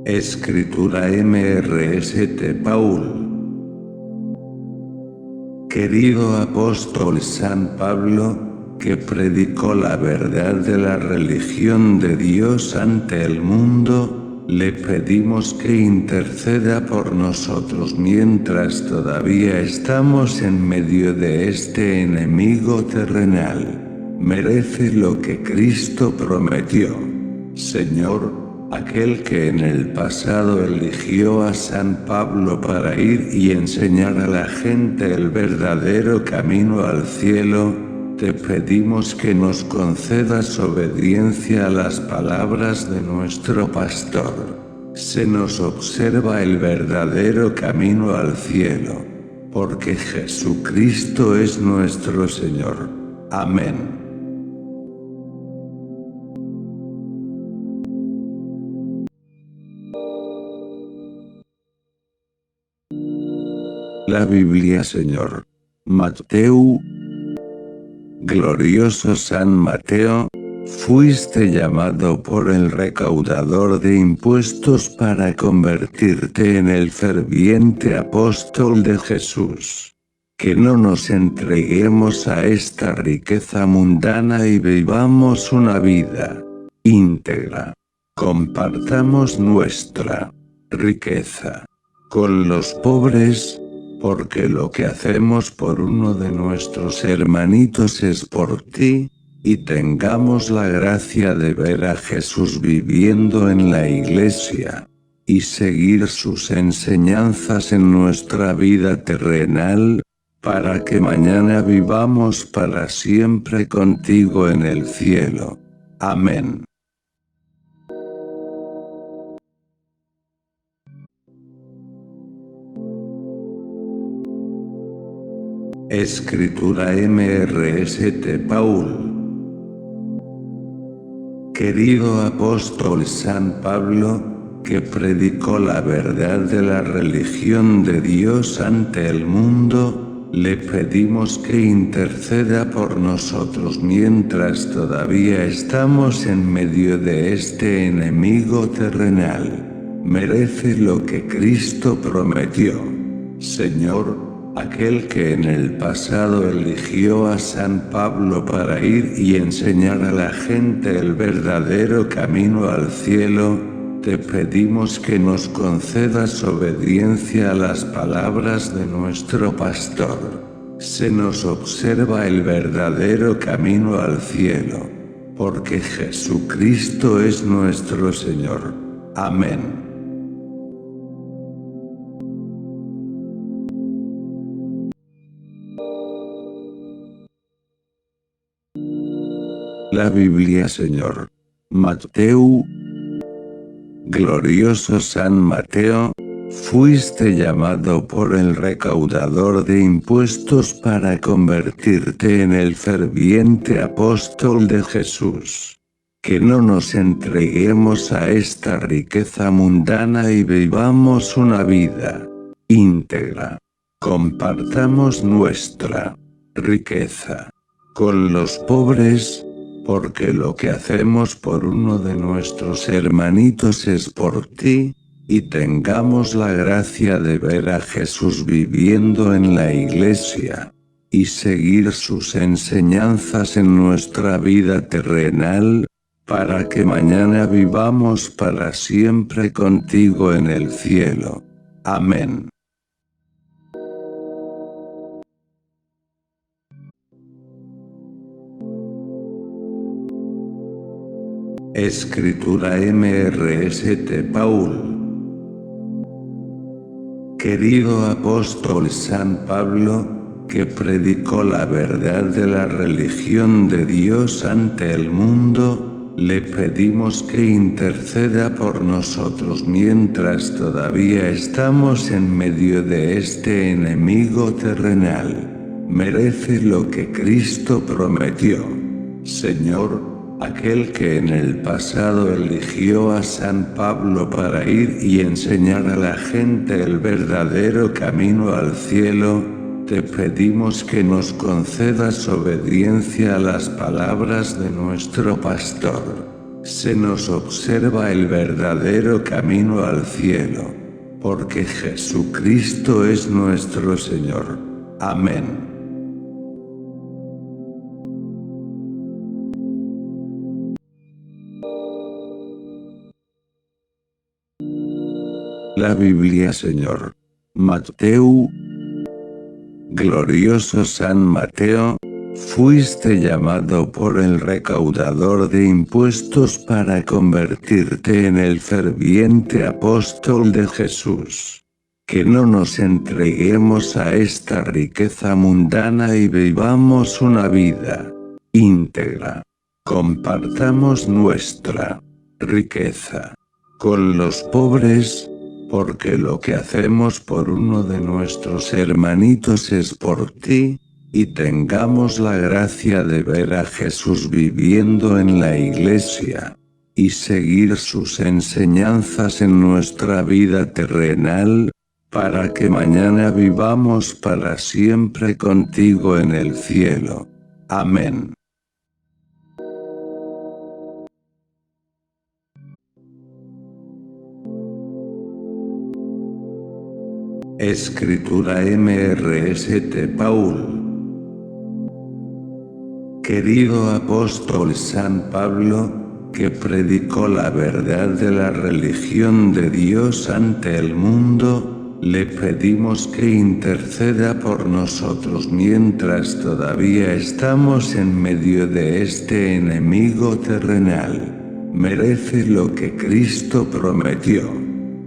Escritura MRST Paul. Querido apóstol San Pablo, que predicó la verdad de la religión de Dios ante el mundo, le pedimos que interceda por nosotros mientras todavía estamos en medio de este enemigo terrenal. Merece lo que Cristo prometió. Señor, aquel que en el pasado eligió a San Pablo para ir y enseñar a la gente el verdadero camino al cielo, te pedimos que nos concedas obediencia a las palabras de nuestro pastor. Se nos observa el verdadero camino al cielo, porque Jesucristo es nuestro Señor. Amén. La Biblia, Señor. Mateo. Glorioso San Mateo, fuiste llamado por el recaudador de impuestos para convertirte en el ferviente apóstol de Jesús. Que no nos entreguemos a esta riqueza mundana y vivamos una vida íntegra. Compartamos nuestra riqueza con los pobres, porque lo que hacemos por uno de nuestros hermanitos es por ti, y tengamos la gracia de ver a Jesús viviendo en la iglesia, y seguir sus enseñanzas en nuestra vida terrenal, para que mañana vivamos para siempre contigo en el cielo. Amén. Escritura MRST Paul. Querido apóstol San Pablo, que predicó la verdad de la religión de Dios ante el mundo, le pedimos que interceda por nosotros mientras todavía estamos en medio de este enemigo terrenal. Merece lo que Cristo prometió. Señor, aquel que en el pasado eligió a San Pablo para ir y enseñar a la gente el verdadero camino al cielo, te pedimos que nos concedas obediencia a las palabras de nuestro pastor. Se nos observa el verdadero camino al cielo, porque Jesucristo es nuestro Señor. Amén. La Biblia, Señor. Mateo. Glorioso San Mateo, fuiste llamado por el recaudador de impuestos para convertirte en el ferviente apóstol de Jesús. Que no nos entreguemos a esta riqueza mundana y vivamos una vida íntegra. Compartamos nuestra riqueza con los pobres, porque lo que hacemos por uno de nuestros hermanitos es por ti, y tengamos la gracia de ver a Jesús viviendo en la iglesia, y seguir sus enseñanzas en nuestra vida terrenal, para que mañana vivamos para siempre contigo en el cielo. Amén. Escritura MRST Paul. Querido apóstol San Pablo, que predicó la verdad de la religión de Dios ante el mundo, le pedimos que interceda por nosotros mientras todavía estamos en medio de este enemigo terrenal. Merece lo que Cristo prometió. Señor, aquel que en el pasado eligió a San Pablo para ir y enseñar a la gente el verdadero camino al cielo, te pedimos que nos concedas obediencia a las palabras de nuestro pastor. se nos observa el verdadero camino al cielo, porque Jesucristo es nuestro Señor. Amén. La Biblia, Señor. Mateo. Glorioso San Mateo, fuiste llamado por el recaudador de impuestos para convertirte en el ferviente apóstol de Jesús. Que no nos entreguemos a esta riqueza mundana y vivamos una vida íntegra. Compartamos nuestra riqueza con los pobres, porque lo que hacemos por uno de nuestros hermanitos es por ti, y tengamos la gracia de ver a Jesús viviendo en la iglesia, y seguir sus enseñanzas en nuestra vida terrenal, para que mañana vivamos para siempre contigo en el cielo. Amén. Escritura MRST Paul. Querido apóstol San Pablo, que predicó la verdad de la religión de Dios ante el mundo, le pedimos que interceda por nosotros mientras todavía estamos en medio de este enemigo terrenal. Merece lo que Cristo prometió.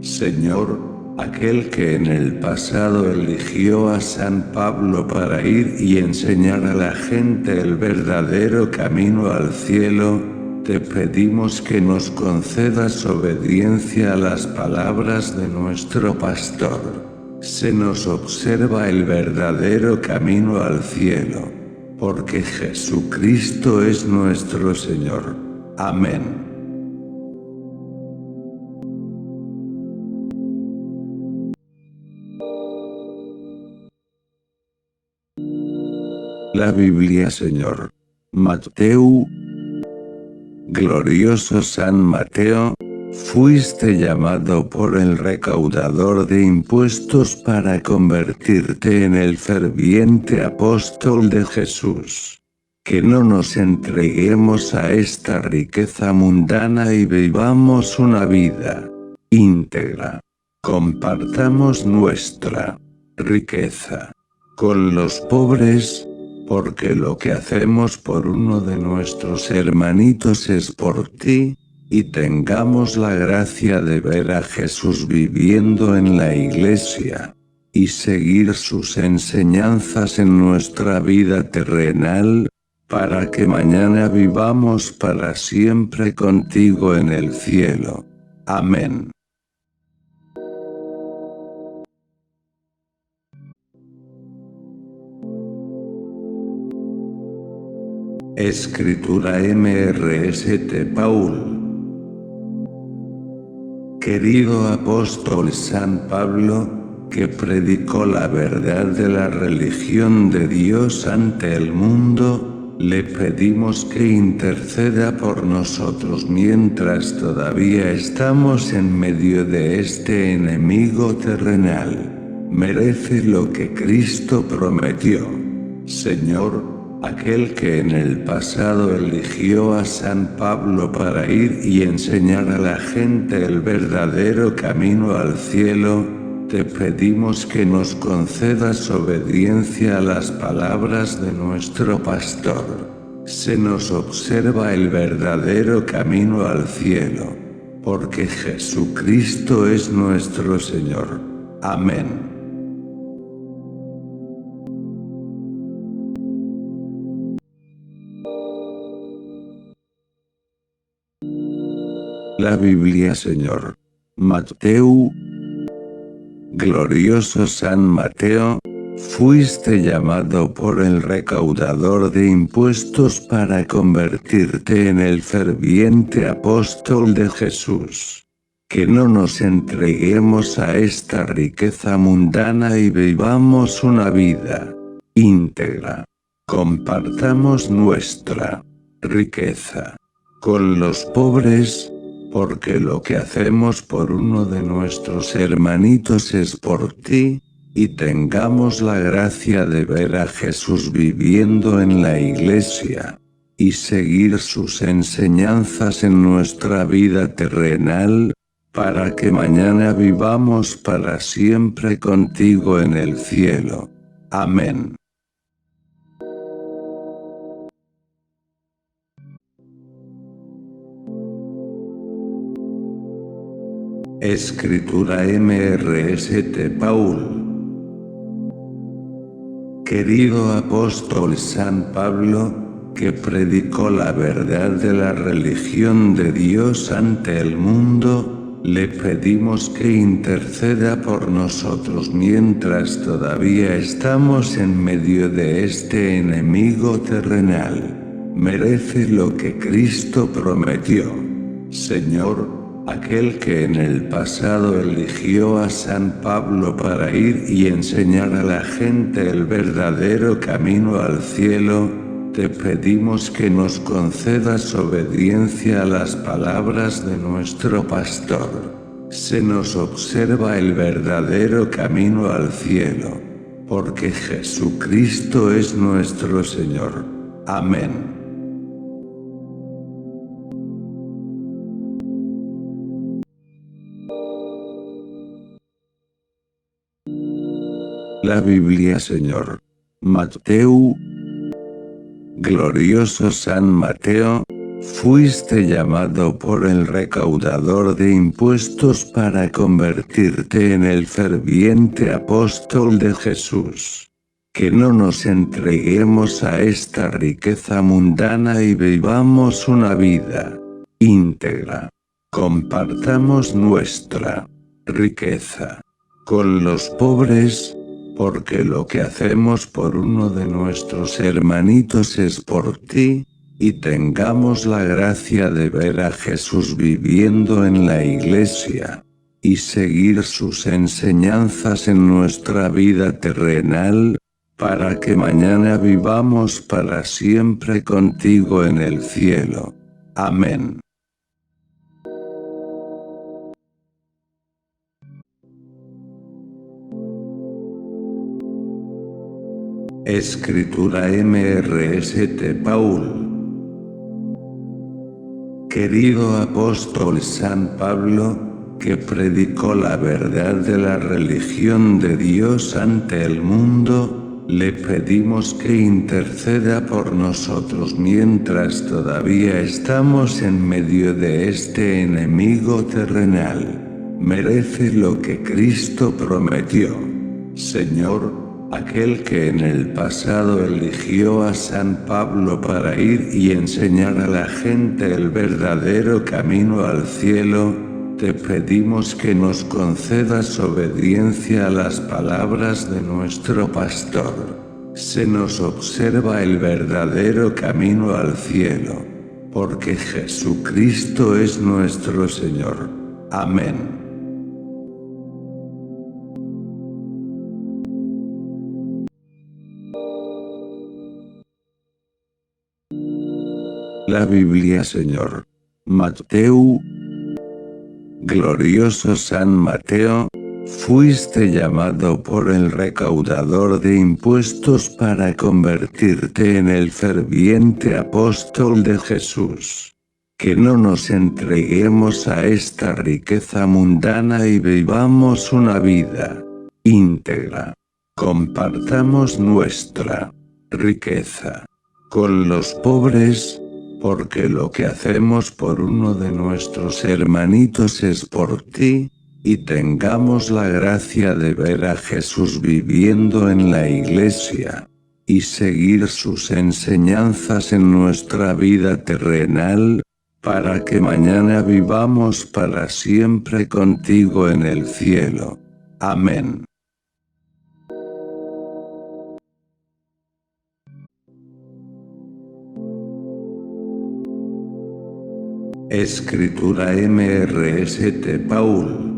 Señor, aquel que en el pasado eligió a San Pablo para ir y enseñar a la gente el verdadero camino al cielo, te pedimos que nos concedas obediencia a las palabras de nuestro pastor. Se nos observa el verdadero camino al cielo, porque Jesucristo es nuestro Señor. Amén. La Biblia, Señor. Mateo. Glorioso San Mateo, fuiste llamado por el recaudador de impuestos para convertirte en el ferviente apóstol de Jesús. Que no nos entreguemos a esta riqueza mundana y vivamos una vida íntegra. Compartamos nuestra riqueza con los pobres, porque lo que hacemos por uno de nuestros hermanitos es por ti, y tengamos la gracia de ver a Jesús viviendo en la iglesia, y seguir sus enseñanzas en nuestra vida terrenal, para que mañana vivamos para siempre contigo en el cielo. Amén. Escritura MRST Paul. Querido apóstol San Pablo, que predicó la verdad de la religión de Dios ante el mundo, le pedimos que interceda por nosotros mientras todavía estamos en medio de este enemigo terrenal. Merece lo que Cristo prometió. Señor, aquel que en el pasado eligió a San Pablo para ir y enseñar a la gente el verdadero camino al cielo, te pedimos que nos concedas obediencia a las palabras de nuestro pastor. Se nos observa el verdadero camino al cielo, porque Jesucristo es nuestro Señor. Amén. La Biblia, Señor. Mateo. Glorioso San Mateo, fuiste llamado por el recaudador de impuestos para convertirte en el ferviente apóstol de Jesús. Que no nos entreguemos a esta riqueza mundana y vivamos una vida íntegra. Compartamos nuestra riqueza con los pobres, porque lo que hacemos por uno de nuestros hermanitos es por ti, y tengamos la gracia de ver a Jesús viviendo en la iglesia, y seguir sus enseñanzas en nuestra vida terrenal, para que mañana vivamos para siempre contigo en el cielo. Amén. Escritura MRST Paul. Querido apóstol San Pablo, que predicó la verdad de la religión de Dios ante el mundo, le pedimos que interceda por nosotros mientras todavía estamos en medio de este enemigo terrenal. Merece lo que Cristo prometió. Señor, aquel que en el pasado eligió a San Pablo para ir y enseñar a la gente el verdadero camino al cielo, te pedimos que nos concedas obediencia a las palabras de nuestro pastor. Se nos observa el verdadero camino al cielo, porque Jesucristo es nuestro Señor. Amén. La Biblia, Señor. Mateo. Glorioso San Mateo, fuiste llamado por el recaudador de impuestos para convertirte en el ferviente apóstol de Jesús. Que no nos entreguemos a esta riqueza mundana y vivamos una vida íntegra. Compartamos nuestra riqueza con los pobres, porque lo que hacemos por uno de nuestros hermanitos es por ti, y tengamos la gracia de ver a Jesús viviendo en la iglesia, y seguir sus enseñanzas en nuestra vida terrenal, para que mañana vivamos para siempre contigo en el cielo. Amén. Escritura MRST Paul. Querido apóstol San Pablo, que predicó la verdad de la religión de Dios ante el mundo, le pedimos que interceda por nosotros mientras todavía estamos en medio de este enemigo terrenal. Merece lo que Cristo prometió. Señor, aquel que en el pasado eligió a San Pablo para ir y enseñar a la gente el verdadero camino al cielo, te pedimos que nos concedas obediencia a las palabras de nuestro pastor. Se nos observa el verdadero camino al cielo, porque Jesucristo es nuestro Señor. Amén. La Biblia, Señor. Mateo. Glorioso San Mateo, fuiste llamado por el recaudador de impuestos para convertirte en el ferviente apóstol de Jesús. Que no nos entreguemos a esta riqueza mundana y vivamos una vida íntegra. Compartamos nuestra riqueza con los pobres, porque lo que hacemos por uno de nuestros hermanitos es por ti, y tengamos la gracia de ver a Jesús viviendo en la iglesia, y seguir sus enseñanzas en nuestra vida terrenal, para que mañana vivamos para siempre contigo en el cielo. Amén. Escritura MRST Paul.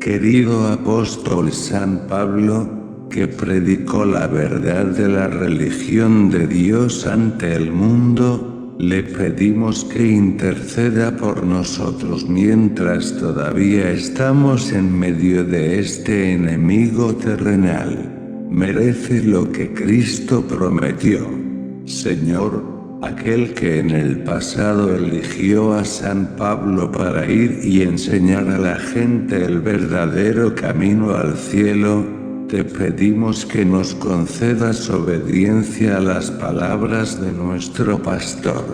Querido apóstol San Pablo, que predicó la verdad de la religión de Dios ante el mundo, le pedimos que interceda por nosotros mientras todavía estamos en medio de este enemigo terrenal. Merece lo que Cristo prometió. Señor, aquel que en el pasado eligió a San Pablo para ir y enseñar a la gente el verdadero camino al cielo, te pedimos que nos concedas obediencia a las palabras de nuestro pastor.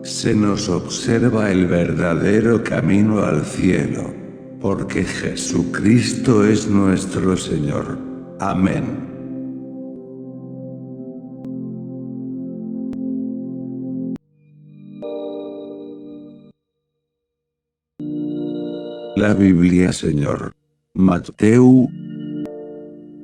Se nos observa el verdadero camino al cielo, porque Jesucristo es nuestro Señor. Amén. La Biblia, Señor. Mateo.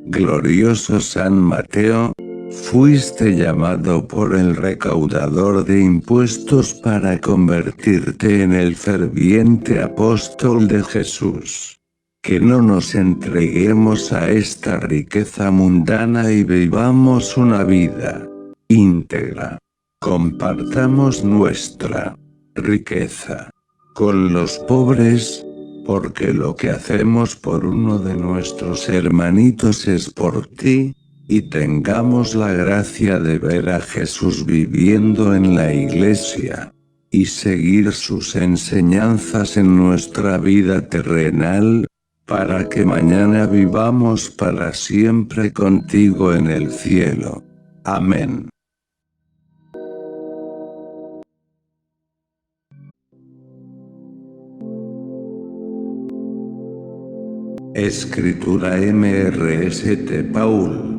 Glorioso San Mateo, fuiste llamado por el recaudador de impuestos para convertirte en el ferviente apóstol de Jesús. Que no nos entreguemos a esta riqueza mundana y vivamos una vida íntegra. Compartamos nuestra riqueza con los pobres, porque lo que hacemos por uno de nuestros hermanitos es por ti, y tengamos la gracia de ver a Jesús viviendo en la iglesia, y seguir sus enseñanzas en nuestra vida terrenal, para que mañana vivamos para siempre contigo en el cielo. Amén. Escritura MRST Paul.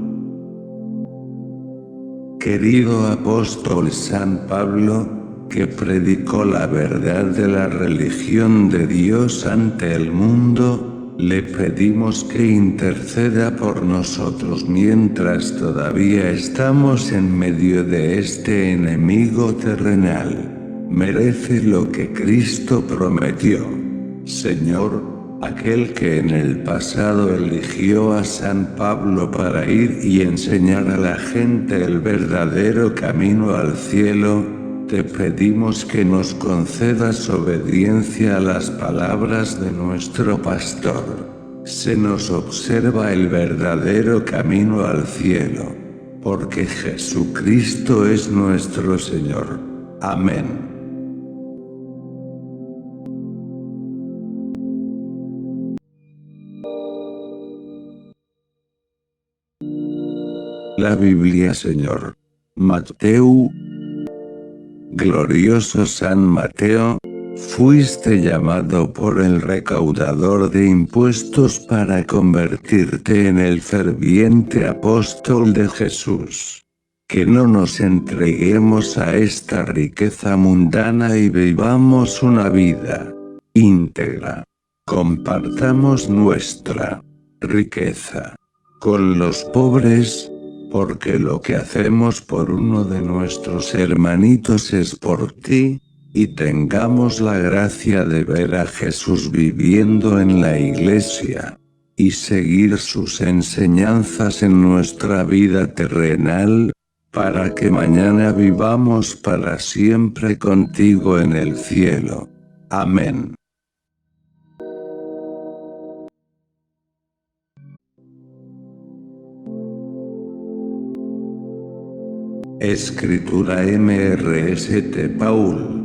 Querido apóstol San Pablo, que predicó la verdad de la religión de Dios ante el mundo, le pedimos que interceda por nosotros mientras todavía estamos en medio de este enemigo terrenal. Merece lo que Cristo prometió. Señor, aquel que en el pasado eligió a San Pablo para ir y enseñar a la gente el verdadero camino al cielo, te pedimos que nos concedas obediencia a las palabras de nuestro pastor. Se nos observa el verdadero camino al cielo, porque Jesucristo es nuestro Señor. Amén. La Biblia, Señor. Mateo. Glorioso San Mateo, fuiste llamado por el recaudador de impuestos para convertirte en el ferviente apóstol de Jesús. Que no nos entreguemos a esta riqueza mundana y vivamos una vida íntegra. Compartamos nuestra riqueza con los pobres, porque lo que hacemos por uno de nuestros hermanitos es por ti, y tengamos la gracia de ver a Jesús viviendo en la iglesia, y seguir sus enseñanzas en nuestra vida terrenal, para que mañana vivamos para siempre contigo en el cielo. Amén. Escritura MRST Paul.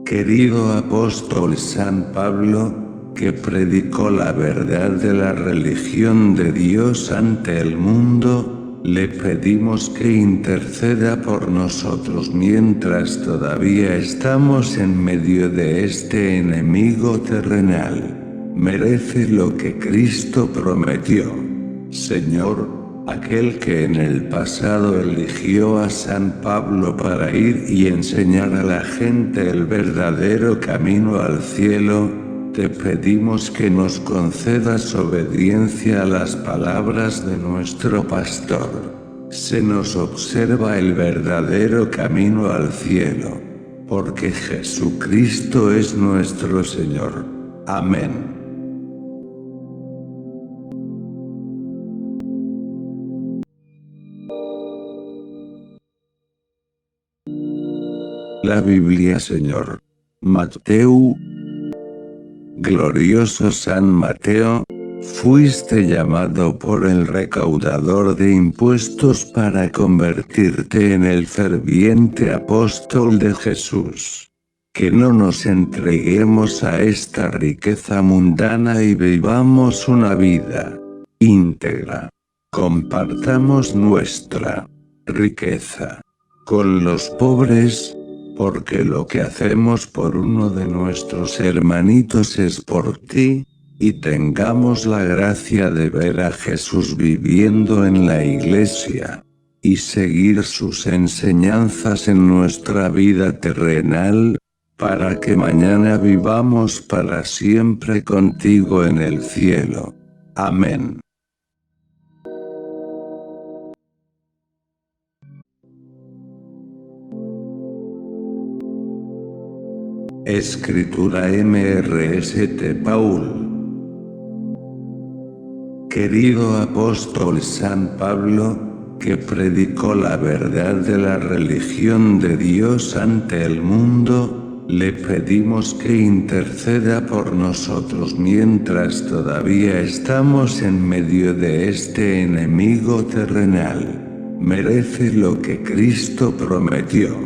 Querido apóstol San Pablo, que predicó la verdad de la religión de Dios ante el mundo, le pedimos que interceda por nosotros mientras todavía estamos en medio de este enemigo terrenal. Merece lo que Cristo prometió. Señor, aquel que en el pasado eligió a San Pablo para ir y enseñar a la gente el verdadero camino al cielo, te pedimos que nos concedas obediencia a las palabras de nuestro pastor. Se nos observa el verdadero camino al cielo, porque Jesucristo es nuestro Señor. Amén. La Biblia, Señor. Mateo. Glorioso San Mateo, fuiste llamado por el recaudador de impuestos para convertirte en el ferviente apóstol de Jesús. Que no nos entreguemos a esta riqueza mundana y vivamos una vida íntegra. Compartamos nuestra riqueza con los pobres, porque lo que hacemos por uno de nuestros hermanitos es por ti, y tengamos la gracia de ver a Jesús viviendo en la iglesia, y seguir sus enseñanzas en nuestra vida terrenal, para que mañana vivamos para siempre contigo en el cielo. Amén. Escritura MRST Paul. Querido apóstol San Pablo, que predicó la verdad de la religión de Dios ante el mundo, le pedimos que interceda por nosotros mientras todavía estamos en medio de este enemigo terrenal. Merece lo que Cristo prometió.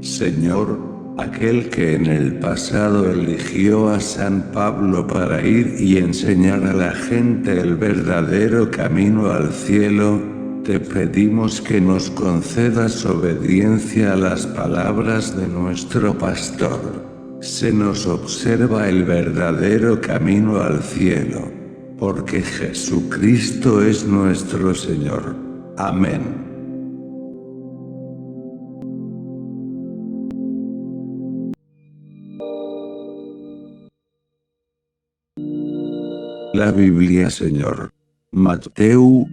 Señor, aquel que en el pasado eligió a San Pablo para ir y enseñar a la gente el verdadero camino al cielo, te pedimos que nos concedas obediencia a las palabras de nuestro pastor. Se nos observa el verdadero camino al cielo, porque Jesucristo es nuestro Señor. Amén. La Biblia, Señor. Mateo.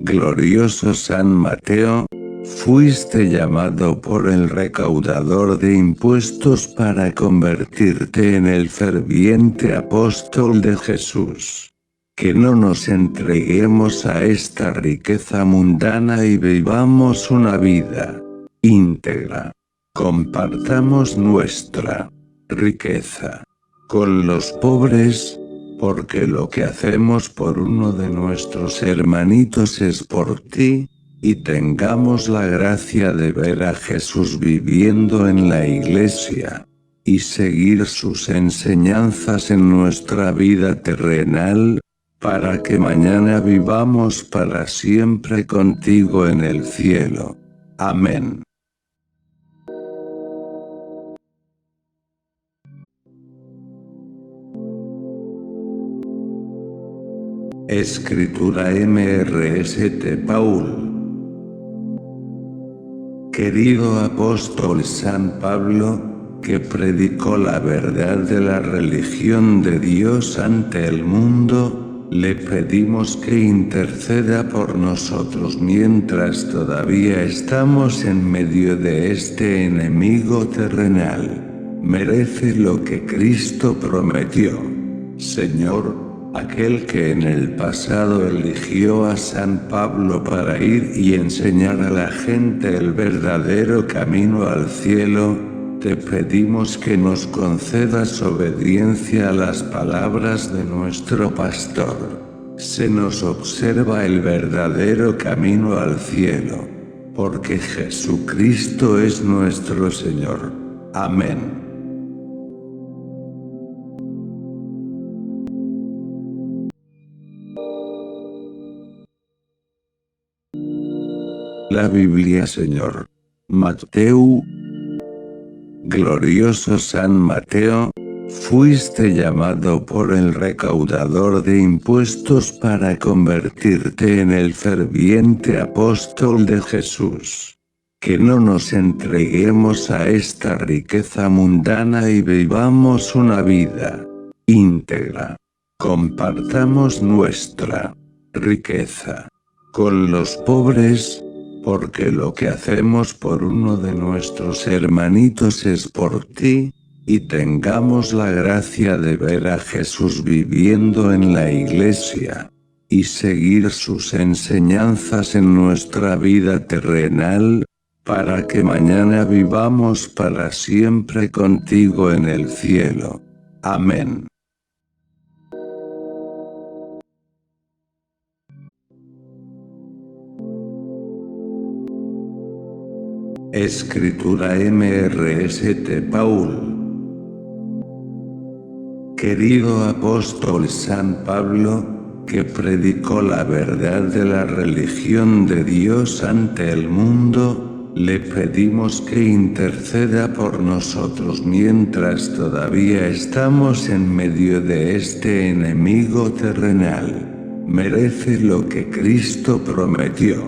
Glorioso San Mateo, fuiste llamado por el recaudador de impuestos para convertirte en el ferviente apóstol de Jesús. Que no nos entreguemos a esta riqueza mundana y vivamos una vida íntegra. Compartamos nuestra riqueza con los pobres, porque lo que hacemos por uno de nuestros hermanitos es por ti, y tengamos la gracia de ver a Jesús viviendo en la iglesia, y seguir sus enseñanzas en nuestra vida terrenal, para que mañana vivamos para siempre contigo en el cielo. Amén. Escritura MRST Paul. Querido apóstol San Pablo, que predicó la verdad de la religión de Dios ante el mundo, le pedimos que interceda por nosotros mientras todavía estamos en medio de este enemigo terrenal. Merece lo que Cristo prometió. Señor, aquel que en el pasado eligió a San Pablo para ir y enseñar a la gente el verdadero camino al cielo, te pedimos que nos concedas obediencia a las palabras de nuestro pastor. Se nos observa el verdadero camino al cielo, porque Jesucristo es nuestro Señor. Amén. La Biblia, Señor. Mateo. Glorioso San Mateo, fuiste llamado por el recaudador de impuestos para convertirte en el ferviente apóstol de Jesús. Que no nos entreguemos a esta riqueza mundana y vivamos una vida íntegra. Compartamos nuestra riqueza con los pobres, porque lo que hacemos por uno de nuestros hermanitos es por ti, y tengamos la gracia de ver a Jesús viviendo en la iglesia, y seguir sus enseñanzas en nuestra vida terrenal, para que mañana vivamos para siempre contigo en el cielo. Amén. Escritura MRST Paul. Querido apóstol San Pablo, que predicó la verdad de la religión de Dios ante el mundo, le pedimos que interceda por nosotros mientras todavía estamos en medio de este enemigo terrenal. Merece lo que Cristo prometió.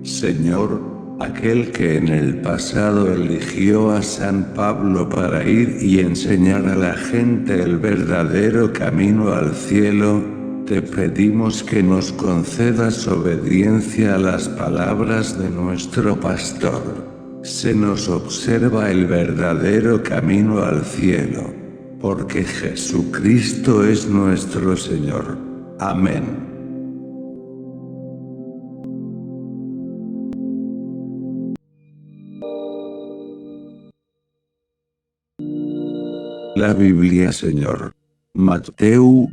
Señor, aquel que en el pasado eligió a San Pablo para ir y enseñar a la gente el verdadero camino al cielo, te pedimos que nos concedas obediencia a las palabras de nuestro pastor. Se nos observa el verdadero camino al cielo, porque Jesucristo es nuestro Señor. Amén. La Biblia, Señor. Mateo.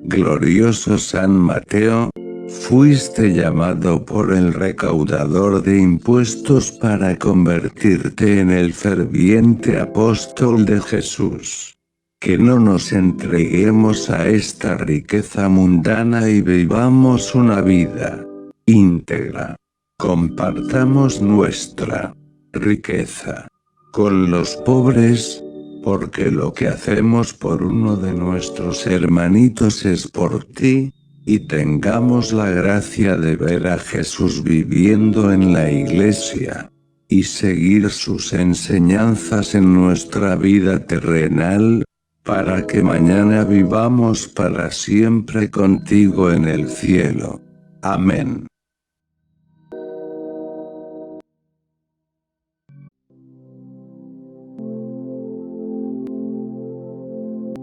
Glorioso San Mateo, fuiste llamado por el recaudador de impuestos para convertirte en el ferviente apóstol de Jesús. Que no nos entreguemos a esta riqueza mundana y vivamos una vida íntegra. Compartamos nuestra riqueza con los pobres, porque lo que hacemos por uno de nuestros hermanitos es por ti, y tengamos la gracia de ver a Jesús viviendo en la iglesia, y seguir sus enseñanzas en nuestra vida terrenal, para que mañana vivamos para siempre contigo en el cielo. Amén.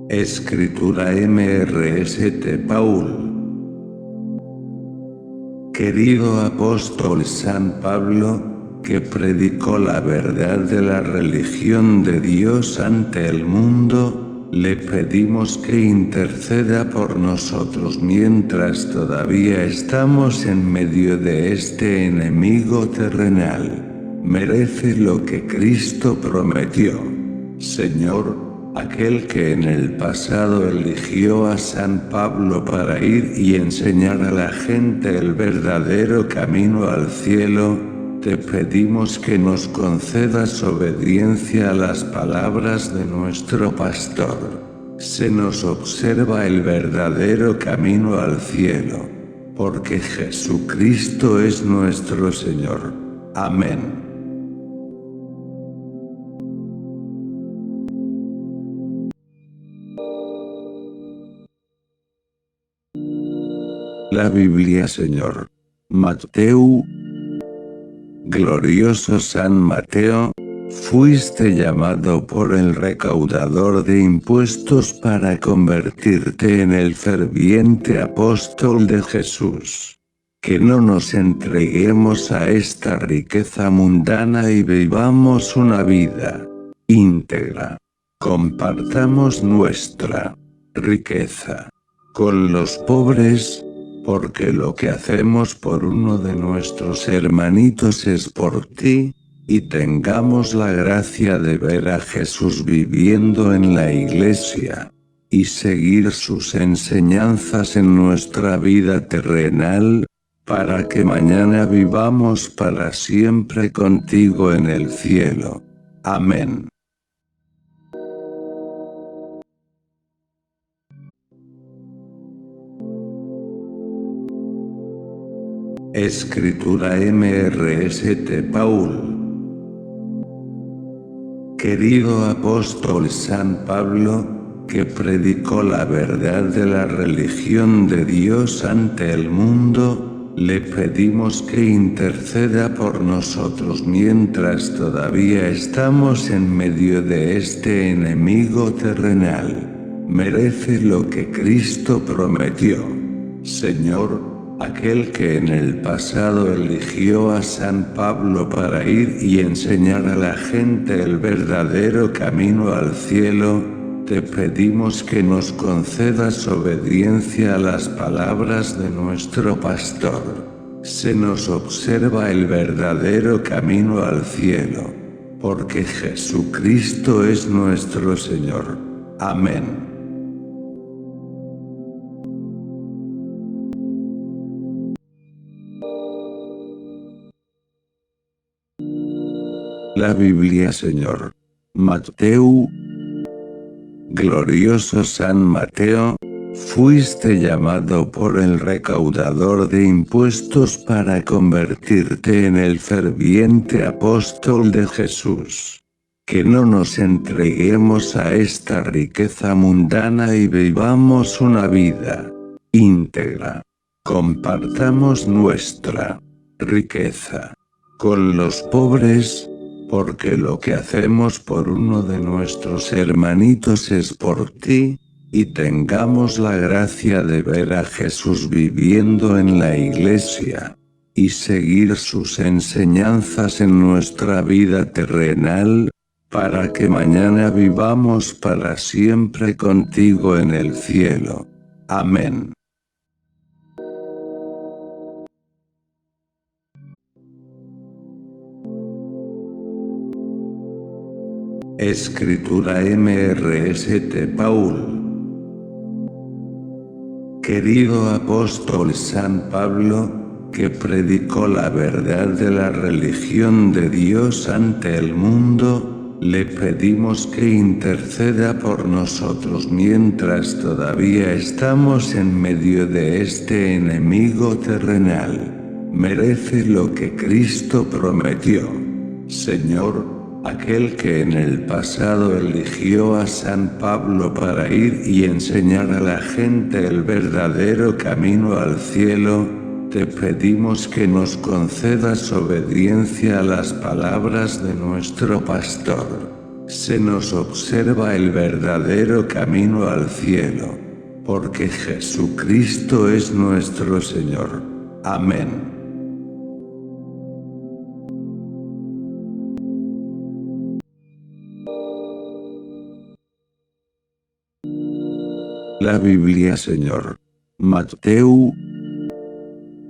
Escritura MRST Paul. Querido apóstol San Pablo, que predicó la verdad de la religión de Dios ante el mundo, le pedimos que interceda por nosotros mientras todavía estamos en medio de este enemigo terrenal. Merece lo que Cristo prometió. Señor, aquel que en el pasado eligió a San Pablo para ir y enseñar a la gente el verdadero camino al cielo, te pedimos que nos concedas obediencia a las palabras de nuestro pastor. Se nos observa el verdadero camino al cielo, porque Jesucristo es nuestro Señor. Amén. La Biblia, Señor. Mateo. Glorioso San Mateo, fuiste llamado por el recaudador de impuestos para convertirte en el ferviente apóstol de Jesús. Que no nos entreguemos a esta riqueza mundana y vivamos una vida íntegra. Compartamos nuestra riqueza con los pobres, porque lo que hacemos por uno de nuestros hermanitos es por ti, y tengamos la gracia de ver a Jesús viviendo en la iglesia, y seguir sus enseñanzas en nuestra vida terrenal, para que mañana vivamos para siempre contigo en el cielo. Amén. Escritura MRST Paul. Querido apóstol San Pablo, que predicó la verdad de la religión de Dios ante el mundo, le pedimos que interceda por nosotros mientras todavía estamos en medio de este enemigo terrenal. Merece lo que Cristo prometió. Señor, aquel que en el pasado eligió a San Pablo para ir y enseñar a la gente el verdadero camino al cielo, te pedimos que nos concedas obediencia a las palabras de nuestro pastor. Se nos observa el verdadero camino al cielo, porque Jesucristo es nuestro Señor. Amén. La Biblia, Señor. Mateo. Glorioso San Mateo, fuiste llamado por el recaudador de impuestos para convertirte en el ferviente apóstol de Jesús. Que no nos entreguemos a esta riqueza mundana y vivamos una vida íntegra. Compartamos nuestra riqueza con los pobres, porque lo que hacemos por uno de nuestros hermanitos es por ti, y tengamos la gracia de ver a Jesús viviendo en la iglesia, y seguir sus enseñanzas en nuestra vida terrenal, para que mañana vivamos para siempre contigo en el cielo. Amén. Escritura MRST Paul. Querido apóstol San Pablo, que predicó la verdad de la religión de Dios ante el mundo, le pedimos que interceda por nosotros mientras todavía estamos en medio de este enemigo terrenal. Merece lo que Cristo prometió. Señor, aquel que en el pasado eligió a San Pablo para ir y enseñar a la gente el verdadero camino al cielo, te pedimos que nos concedas obediencia a las palabras de nuestro pastor. Se nos observa el verdadero camino al cielo, porque Jesucristo es nuestro Señor. Amén. La Biblia, Señor. Mateo.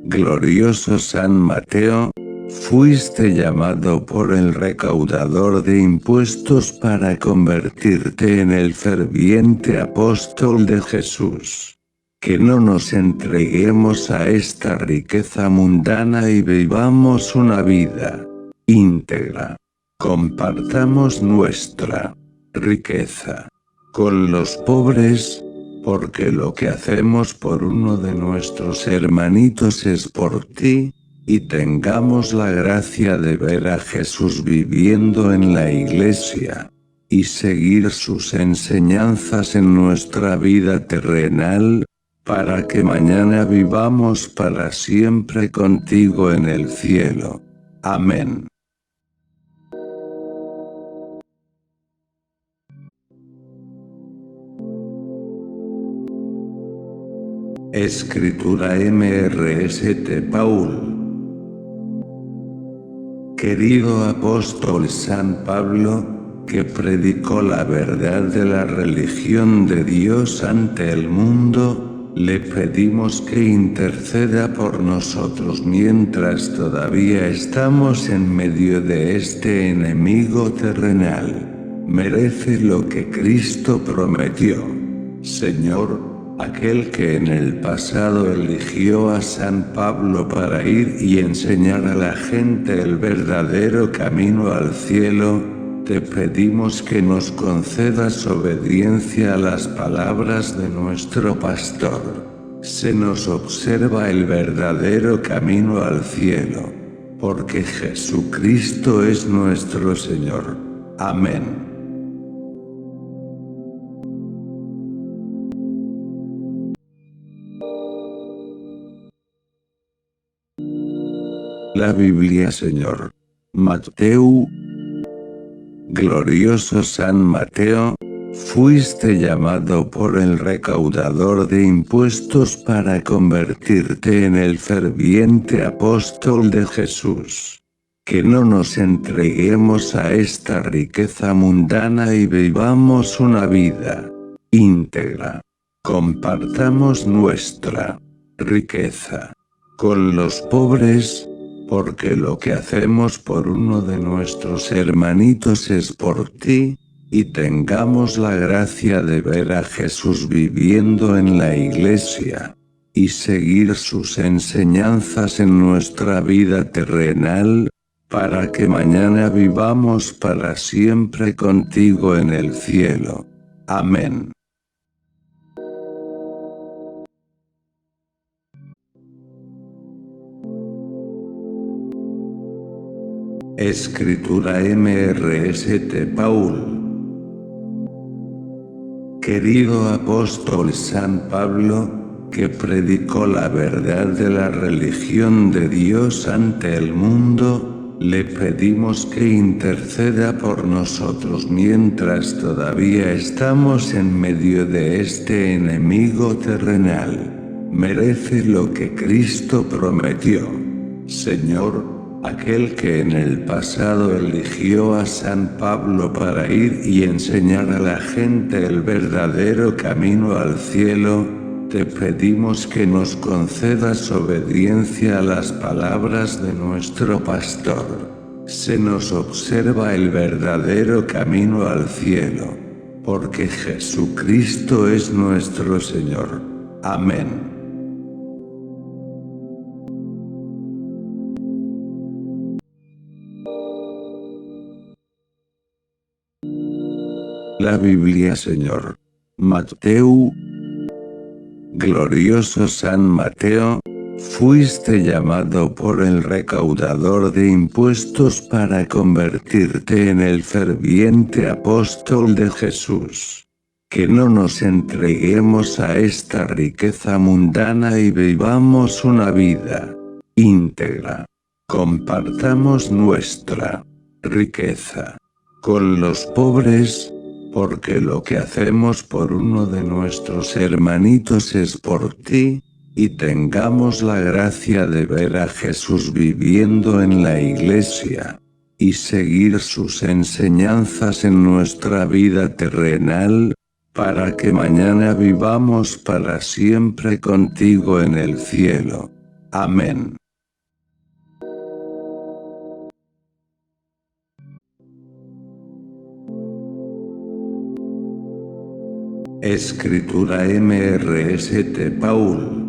Glorioso San Mateo, fuiste llamado por el recaudador de impuestos para convertirte en el ferviente apóstol de Jesús. Que no nos entreguemos a esta riqueza mundana y vivamos una vida íntegra. Compartamos nuestra riqueza con los pobres, porque lo que hacemos por uno de nuestros hermanitos es por ti, y tengamos la gracia de ver a Jesús viviendo en la iglesia, y seguir sus enseñanzas en nuestra vida terrenal, para que mañana vivamos para siempre contigo en el cielo. Amén. Escritura MRST Paul. Querido apóstol San Pablo, que predicó la verdad de la religión de Dios ante el mundo, le pedimos que interceda por nosotros mientras todavía estamos en medio de este enemigo terrenal. Merece lo que Cristo prometió. Señor, aquel que en el pasado eligió a San Pablo para ir y enseñar a la gente el verdadero camino al cielo, te pedimos que nos concedas obediencia a las palabras de nuestro pastor. Se nos observa el verdadero camino al cielo, porque Jesucristo es nuestro Señor. Amén. La Biblia, Señor. Mateo. Glorioso San Mateo, Fuiste llamado por el recaudador de impuestos para convertirte en el ferviente apóstol de Jesús. Que no nos entreguemos a esta riqueza mundana y vivamos una vida íntegra. Compartamos nuestra riqueza con los pobres, porque lo que hacemos por uno de nuestros hermanitos es por ti, y tengamos la gracia de ver a Jesús viviendo en la iglesia, y seguir sus enseñanzas en nuestra vida terrenal, para que mañana vivamos para siempre contigo en el cielo. Amén. Escritura MRST Paul. Querido apóstol San Pablo, que predicó la verdad de la religión de Dios ante el mundo, le pedimos que interceda por nosotros mientras todavía estamos en medio de este enemigo terrenal. Merece lo que Cristo prometió. Señor, aquel que en el pasado eligió a San Pablo para ir y enseñar a la gente el verdadero camino al cielo, te pedimos que nos concedas obediencia a las palabras de nuestro pastor. Se nos observa el verdadero camino al cielo, porque Jesucristo es nuestro Señor. Amén. La Biblia, Señor. Mateo. Glorioso San Mateo, fuiste llamado por el recaudador de impuestos para convertirte en el ferviente apóstol de Jesús. Que no nos entreguemos a esta riqueza mundana y vivamos una vida íntegra. Compartamos nuestra riqueza con los pobres, porque lo que hacemos por uno de nuestros hermanitos es por ti, y tengamos la gracia de ver a Jesús viviendo en la iglesia, y seguir sus enseñanzas en nuestra vida terrenal, para que mañana vivamos para siempre contigo en el cielo. Amén. Escritura MRST Paul.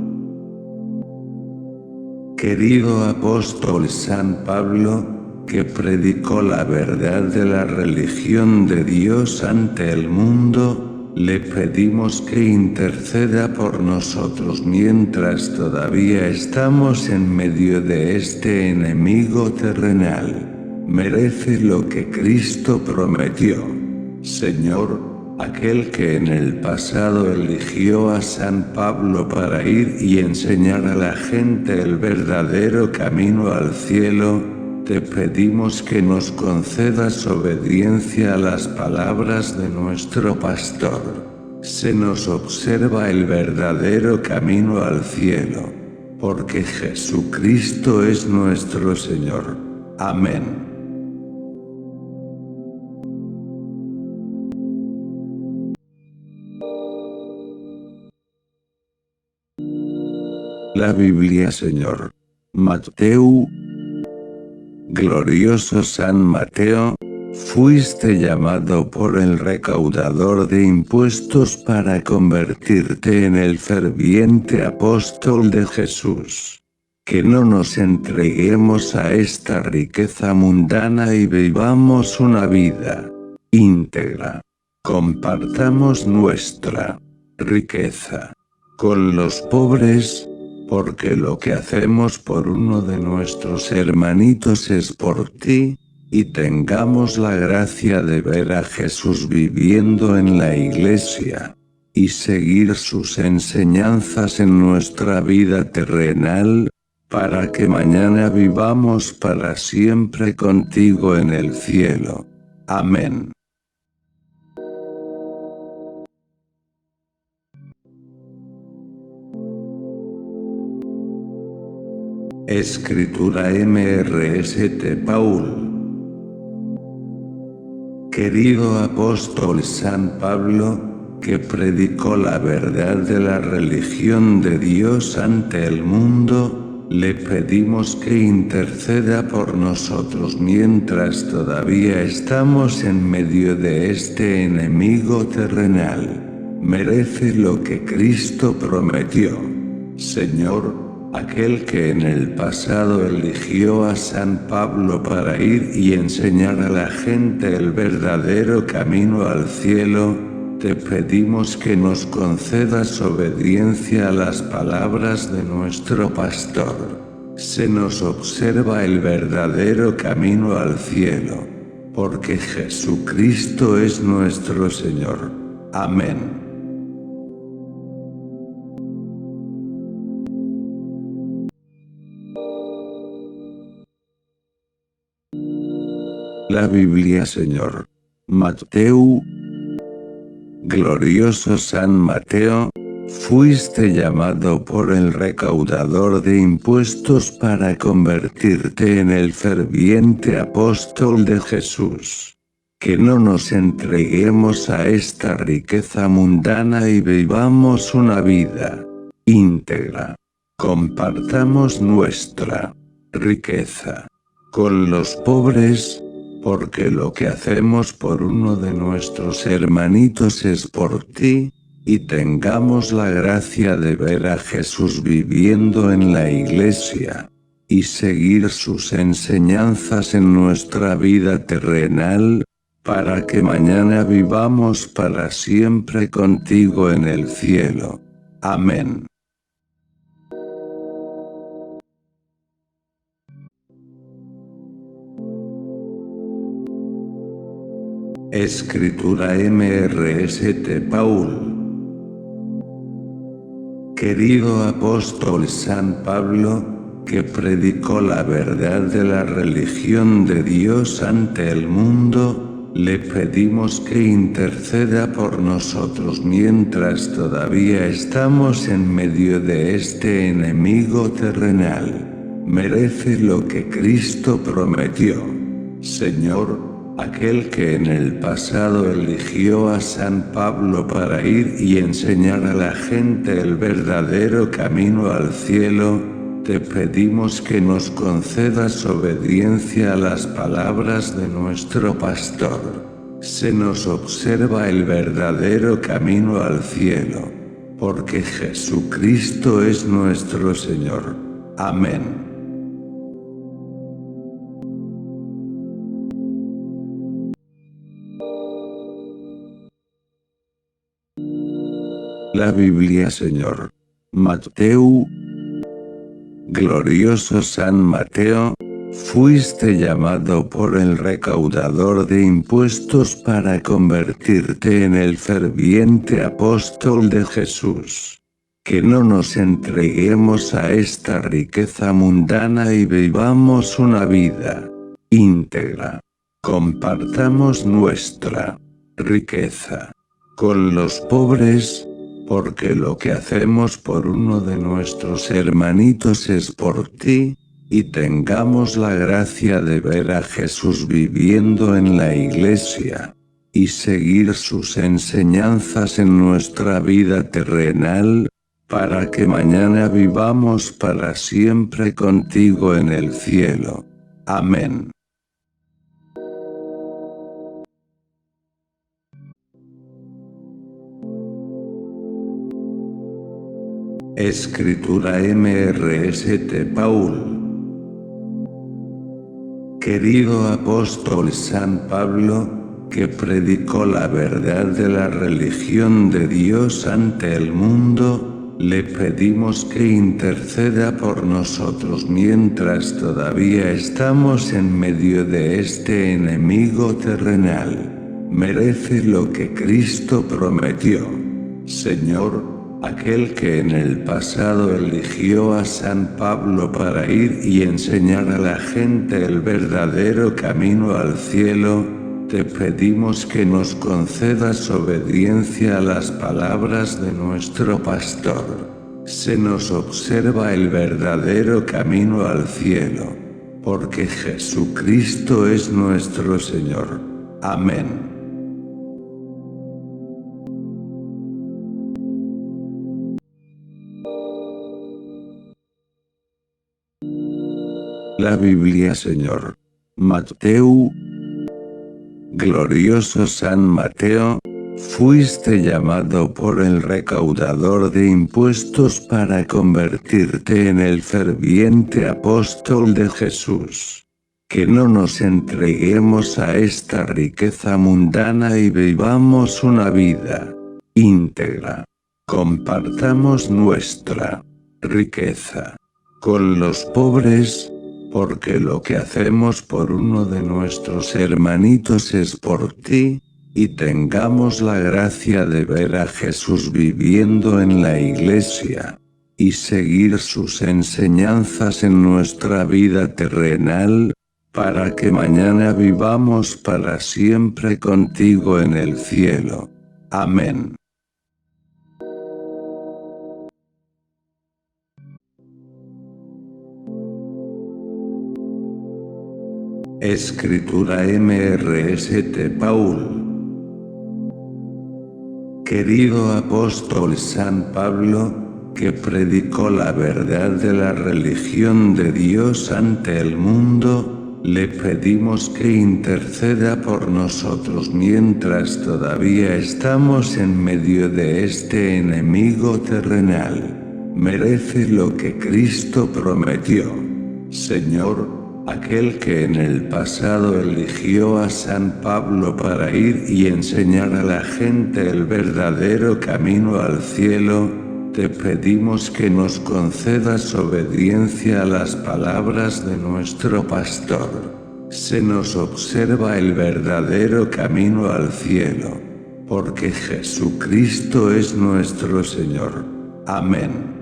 Querido apóstol San Pablo, que predicó la verdad de la religión de Dios ante el mundo, le pedimos que interceda por nosotros mientras todavía estamos en medio de este enemigo terrenal. Merece lo que Cristo prometió. Señor, aquel que en el pasado eligió a San Pablo para ir y enseñar a la gente el verdadero camino al cielo, te pedimos que nos concedas obediencia a las palabras de nuestro pastor. Se nos observa el verdadero camino al cielo, porque Jesucristo es nuestro Señor. Amén. La Biblia, Señor. Mateo. Glorioso San Mateo, fuiste llamado por el recaudador de impuestos para convertirte en el ferviente apóstol de Jesús. Que no nos entreguemos a esta riqueza mundana y vivamos una vida íntegra. Compartamos nuestra riqueza con los pobres, porque lo que hacemos por uno de nuestros hermanitos es por ti, y tengamos la gracia de ver a Jesús viviendo en la iglesia, y seguir sus enseñanzas en nuestra vida terrenal, para que mañana vivamos para siempre contigo en el cielo. Amén. Escritura MRST Paul. Querido apóstol San Pablo, que predicó la verdad de la religión de Dios ante el mundo, le pedimos que interceda por nosotros mientras todavía estamos en medio de este enemigo terrenal. Merece lo que Cristo prometió. Señor, aquel que en el pasado eligió a San Pablo para ir y enseñar a la gente el verdadero camino al cielo, te pedimos que nos concedas obediencia a las palabras de nuestro pastor. Se nos observa el verdadero camino al cielo, porque Jesucristo es nuestro Señor. Amén. La Biblia, Señor. Mateo. Glorioso San Mateo, fuiste llamado por el recaudador de impuestos para convertirte en el ferviente apóstol de Jesús. Que no nos entreguemos a esta riqueza mundana y vivamos una vida íntegra. Compartamos nuestra riqueza con los pobres, porque lo que hacemos por uno de nuestros hermanitos es por ti, y tengamos la gracia de ver a Jesús viviendo en la iglesia, y seguir sus enseñanzas en nuestra vida terrenal, para que mañana vivamos para siempre contigo en el cielo. Amén. Escritura MRST Paul. Querido apóstol San Pablo, que predicó la verdad de la religión de Dios ante el mundo, le pedimos que interceda por nosotros mientras todavía estamos en medio de este enemigo terrenal. Merece lo que Cristo prometió. Señor, aquel que en el pasado eligió a San Pablo para ir y enseñar a la gente el verdadero camino al cielo, te pedimos que nos concedas obediencia a las palabras de nuestro pastor. Se nos observa el verdadero camino al cielo, porque Jesucristo es nuestro Señor. Amén. La Biblia, Señor. Mateo. Glorioso San Mateo, fuiste llamado por el recaudador de impuestos para convertirte en el ferviente apóstol de Jesús. Que no nos entreguemos a esta riqueza mundana y vivamos una vida íntegra. Compartamos nuestra riqueza con los pobres, porque lo que hacemos por uno de nuestros hermanitos es por ti, y tengamos la gracia de ver a Jesús viviendo en la iglesia, y seguir sus enseñanzas en nuestra vida terrenal, para que mañana vivamos para siempre contigo en el cielo. Amén. Escritura MRST Paul. Querido apóstol San Pablo, que predicó la verdad de la religión de Dios ante el mundo, le pedimos que interceda por nosotros mientras todavía estamos en medio de este enemigo terrenal. Merece lo que Cristo prometió. Señor, aquel que en el pasado eligió a San Pablo para ir y enseñar a la gente el verdadero camino al cielo, te pedimos que nos concedas obediencia a las palabras de nuestro pastor. Se nos observa el verdadero camino al cielo, porque Jesucristo es nuestro Señor. Amén. La Biblia, Señor. Mateo. Glorioso San Mateo, fuiste llamado por el recaudador de impuestos para convertirte en el ferviente apóstol de Jesús. Que no nos entreguemos a esta riqueza mundana y vivamos una vida íntegra. Compartamos nuestra riqueza con los pobres, porque lo que hacemos por uno de nuestros hermanitos es por ti, y tengamos la gracia de ver a Jesús viviendo en la iglesia, y seguir sus enseñanzas en nuestra vida terrenal, para que mañana vivamos para siempre contigo en el cielo. Amén. Escritura MRST Paul. Querido apóstol San Pablo, que predicó la verdad de la religión de Dios ante el mundo, le pedimos que interceda por nosotros mientras todavía estamos en medio de este enemigo terrenal. Merece lo que Cristo prometió. Señor, aquel que en el pasado eligió a San Pablo para ir y enseñar a la gente el verdadero camino al cielo, te pedimos que nos concedas obediencia a las palabras de nuestro pastor. Se nos observa el verdadero camino al cielo, porque Jesucristo es nuestro Señor. Amén.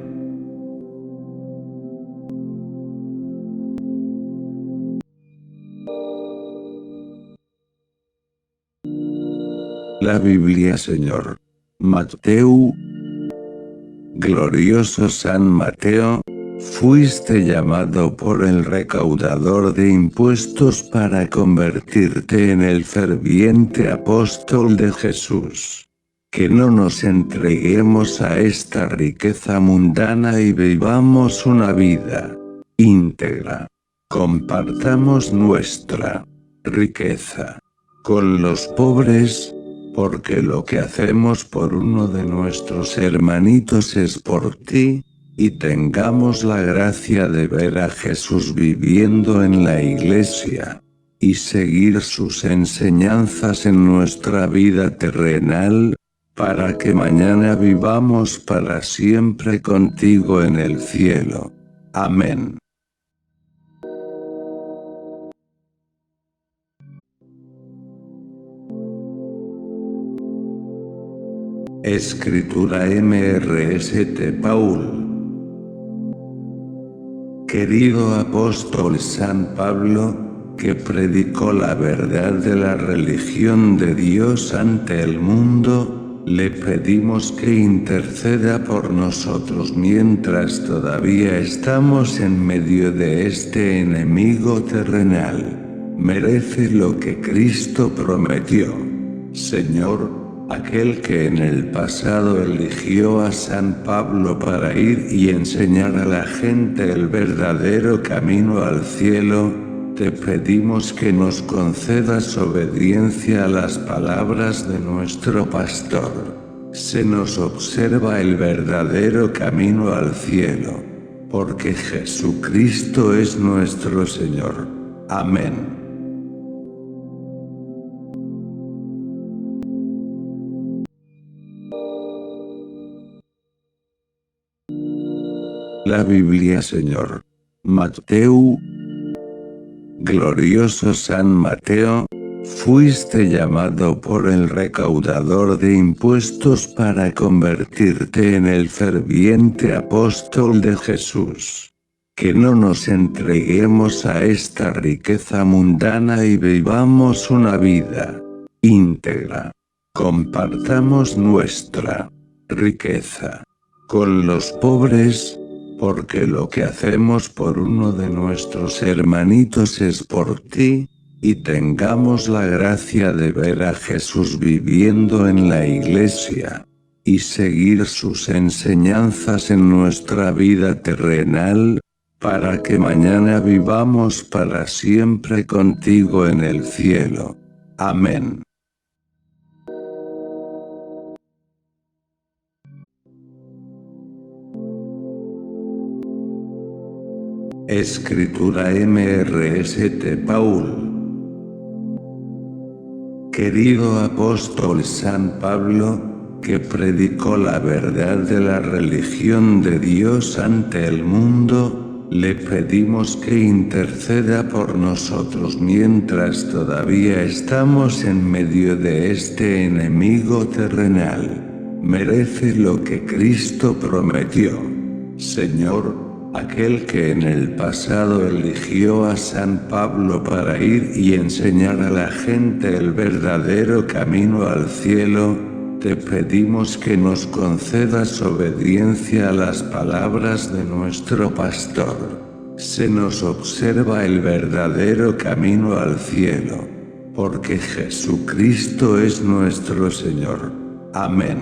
La Biblia, Señor. Mateo. Glorioso San Mateo, fuiste llamado por el recaudador de impuestos para convertirte en el ferviente apóstol de Jesús. Que no nos entreguemos a esta riqueza mundana y vivamos una vida íntegra. Compartamos nuestra riqueza con los pobres, porque lo que hacemos por uno de nuestros hermanitos es por ti, y tengamos la gracia de ver a Jesús viviendo en la iglesia, y seguir sus enseñanzas en nuestra vida terrenal, para que mañana vivamos para siempre contigo en el cielo. Amén. Escritura MRST Paul. Querido apóstol San Pablo, que predicó la verdad de la religión de Dios ante el mundo, le pedimos que interceda por nosotros mientras todavía estamos en medio de este enemigo terrenal. Merece lo que Cristo prometió. Señor, aquel que en el pasado eligió a San Pablo para ir y enseñar a la gente el verdadero camino al cielo, te pedimos que nos concedas obediencia a las palabras de nuestro pastor. Se nos observa el verdadero camino al cielo, porque Jesucristo es nuestro Señor. Amén. La Biblia, Señor. Mateo. Glorioso San Mateo, fuiste llamado por el recaudador de impuestos para convertirte en el ferviente apóstol de Jesús. Que no nos entreguemos a esta riqueza mundana y vivamos una vida íntegra. Compartamos nuestra riqueza con los pobres, porque lo que hacemos por uno de nuestros hermanitos es por ti, y tengamos la gracia de ver a Jesús viviendo en la iglesia, y seguir sus enseñanzas en nuestra vida terrenal, para que mañana vivamos para siempre contigo en el cielo. Amén. Escritura MRST Paul. Querido apóstol San Pablo, que predicó la verdad de la religión de Dios ante el mundo, le pedimos que interceda por nosotros mientras todavía estamos en medio de este enemigo terrenal. Merece lo que Cristo prometió. Señor, aquel que en el pasado eligió a San Pablo para ir y enseñar a la gente el verdadero camino al cielo, te pedimos que nos concedas obediencia a las palabras de nuestro pastor. Se nos observa el verdadero camino al cielo, porque Jesucristo es nuestro Señor. Amén.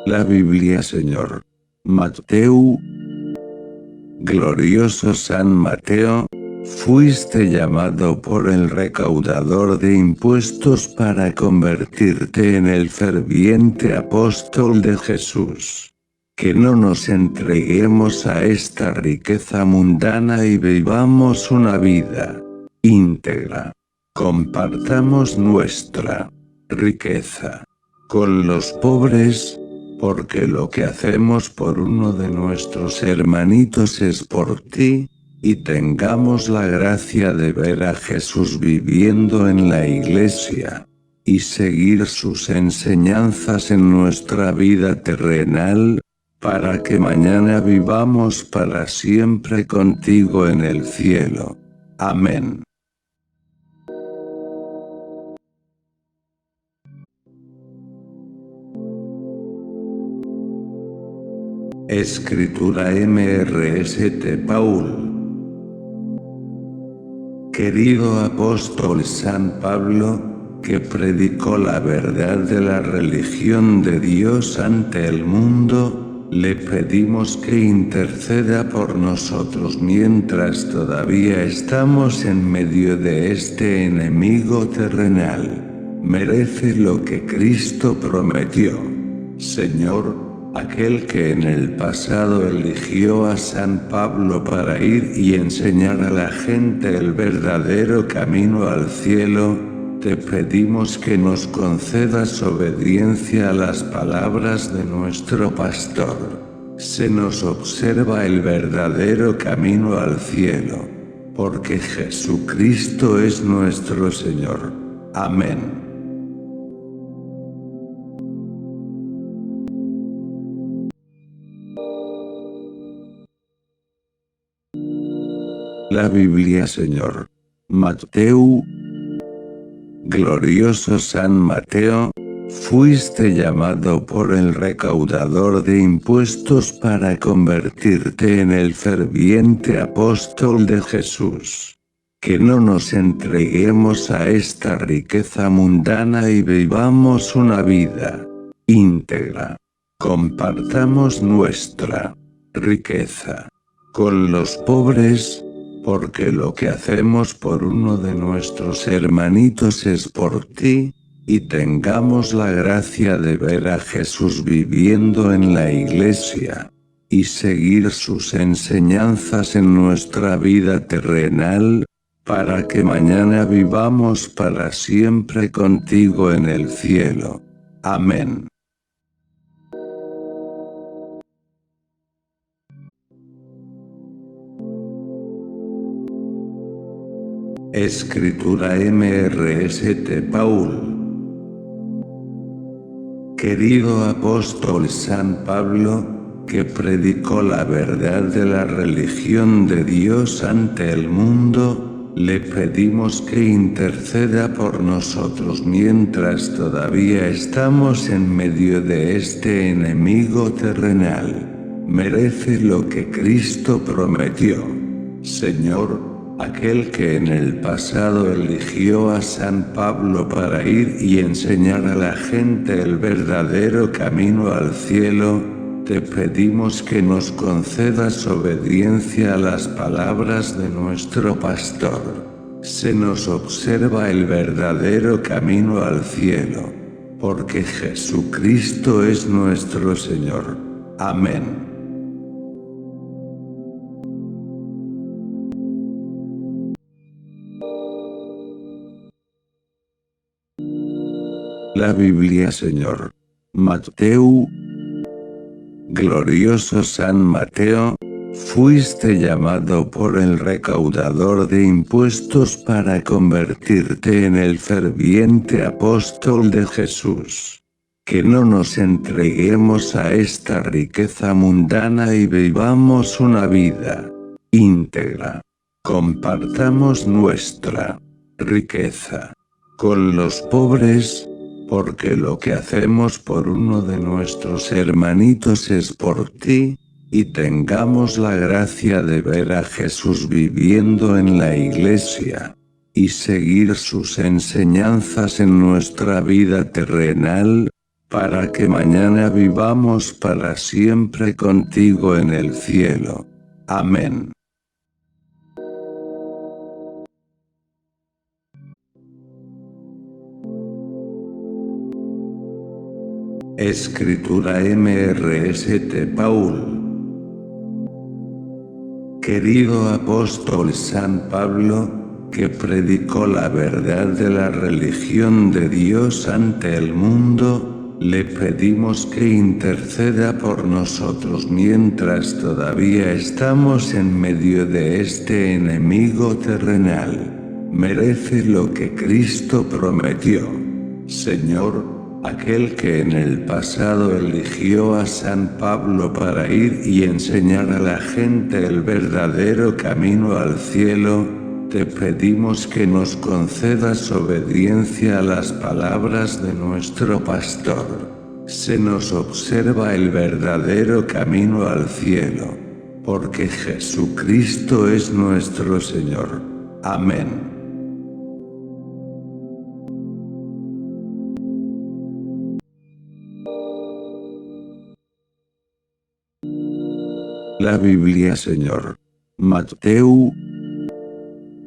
La Biblia, Señor. Mateo. Glorioso San Mateo, fuiste llamado por el recaudador de impuestos para convertirte en el ferviente apóstol de Jesús. Que no nos entreguemos a esta riqueza mundana y vivamos una vida íntegra. Compartamos nuestra riqueza con los pobres, porque lo que hacemos por uno de nuestros hermanitos es por ti, y tengamos la gracia de ver a Jesús viviendo en la iglesia, y seguir sus enseñanzas en nuestra vida terrenal, para que mañana vivamos para siempre contigo en el cielo. Amén. Escritura MRST Paul. Querido apóstol San Pablo, que predicó la verdad de la religión de Dios ante el mundo, le pedimos que interceda por nosotros mientras todavía estamos en medio de este enemigo terrenal. Merece lo que Cristo prometió. Señor, aquel que en el pasado eligió a San Pablo para ir y enseñar a la gente el verdadero camino al cielo, te pedimos que nos concedas obediencia a las palabras de nuestro pastor. Se nos observa el verdadero camino al cielo, porque Jesucristo es nuestro Señor. Amén. La Biblia, Señor. Mateo. Glorioso San Mateo, fuiste llamado por el recaudador de impuestos para convertirte en el ferviente apóstol de Jesús. Que no nos entreguemos a esta riqueza mundana y vivamos una vida íntegra. Compartamos nuestra riqueza con los pobres, porque lo que hacemos por uno de nuestros hermanitos es por ti, y tengamos la gracia de ver a Jesús viviendo en la iglesia, y seguir sus enseñanzas en nuestra vida terrenal, para que mañana vivamos para siempre contigo en el cielo. Amén. Escritura MRST Paul. Querido apóstol San Pablo, que predicó la verdad de la religión de Dios ante el mundo, le pedimos que interceda por nosotros mientras todavía estamos en medio de este enemigo terrenal. Merece lo que Cristo prometió. Señor, aquel que en el pasado eligió a San Pablo para ir y enseñar a la gente el verdadero camino al cielo, te pedimos que nos concedas obediencia a las palabras de nuestro pastor. Se nos observa el verdadero camino al cielo, porque Jesucristo es nuestro Señor. Amén. La Biblia, Señor. Mateo. Glorioso San Mateo, fuiste llamado por el recaudador de impuestos para convertirte en el ferviente apóstol de Jesús. Que no nos entreguemos a esta riqueza mundana y vivamos una vida íntegra. Compartamos nuestra riqueza con los pobres, porque lo que hacemos por uno de nuestros hermanitos es por ti, y tengamos la gracia de ver a Jesús viviendo en la iglesia, y seguir sus enseñanzas en nuestra vida terrenal, para que mañana vivamos para siempre contigo en el cielo. Amén. Escritura MRST Paul. Querido apóstol San Pablo, que predicó la verdad de la religión de Dios ante el mundo, le pedimos que interceda por nosotros mientras todavía estamos en medio de este enemigo terrenal. Merece lo que Cristo prometió. Señor, aquel que en el pasado eligió a San Pablo para ir y enseñar a la gente el verdadero camino al cielo, te pedimos que nos concedas obediencia a las palabras de nuestro pastor. Se nos observa el verdadero camino al cielo, porque Jesucristo es nuestro Señor. Amén. La Biblia, Señor. Mateo.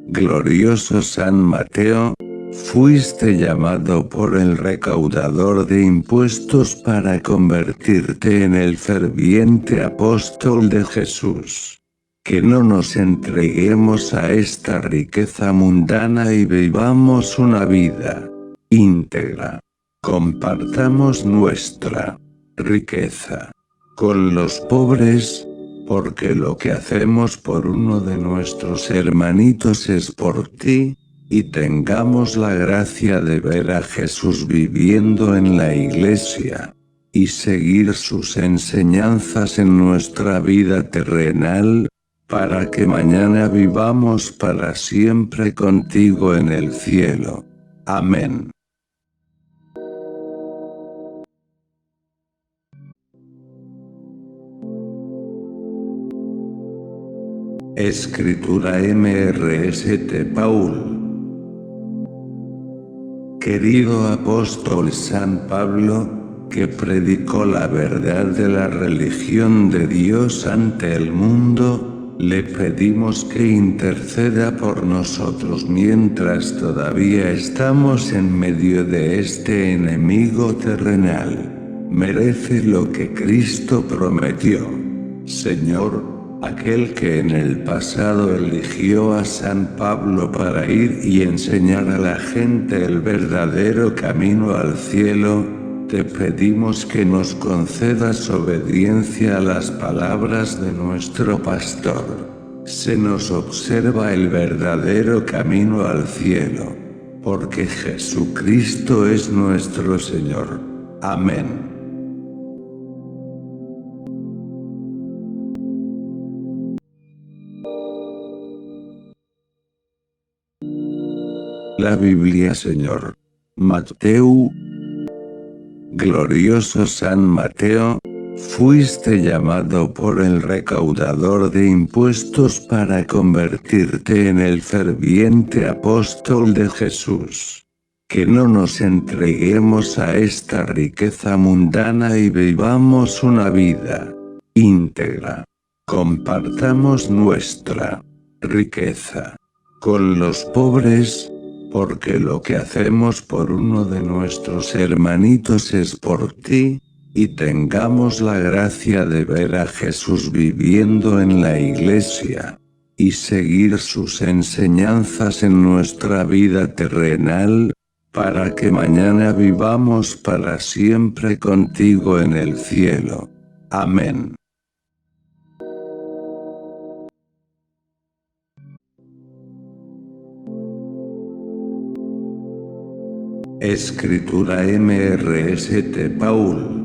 Glorioso San Mateo, fuiste llamado por el recaudador de impuestos para convertirte en el ferviente apóstol de Jesús. Que no nos entreguemos a esta riqueza mundana y vivamos una vida íntegra. Compartamos nuestra riqueza con los pobres, porque lo que hacemos por uno de nuestros hermanitos es por ti, y tengamos la gracia de ver a Jesús viviendo en la iglesia, y seguir sus enseñanzas en nuestra vida terrenal, para que mañana vivamos para siempre contigo en el cielo. Amén. Escritura MRST Paul. Querido apóstol San Pablo, que predicó la verdad de la religión de Dios ante el mundo, le pedimos que interceda por nosotros mientras todavía estamos en medio de este enemigo terrenal. Merece lo que Cristo prometió. Señor, aquel que en el pasado eligió a San Pablo para ir y enseñar a la gente el verdadero camino al cielo, te pedimos que nos concedas obediencia a las palabras de nuestro pastor. Se nos observa el verdadero camino al cielo, porque Jesucristo es nuestro Señor. Amén. la Biblia, Señor. Mateo. Glorioso San Mateo, fuiste llamado por el recaudador de impuestos para convertirte en el ferviente apóstol de Jesús. Que no nos entreguemos a esta riqueza mundana y vivamos una vida íntegra. Compartamos nuestra riqueza con los pobres, porque lo que hacemos por uno de nuestros hermanitos es por ti, y tengamos la gracia de ver a Jesús viviendo en la iglesia, y seguir sus enseñanzas en nuestra vida terrenal, para que mañana vivamos para siempre contigo en el cielo. Amén. Escritura MRST Paul.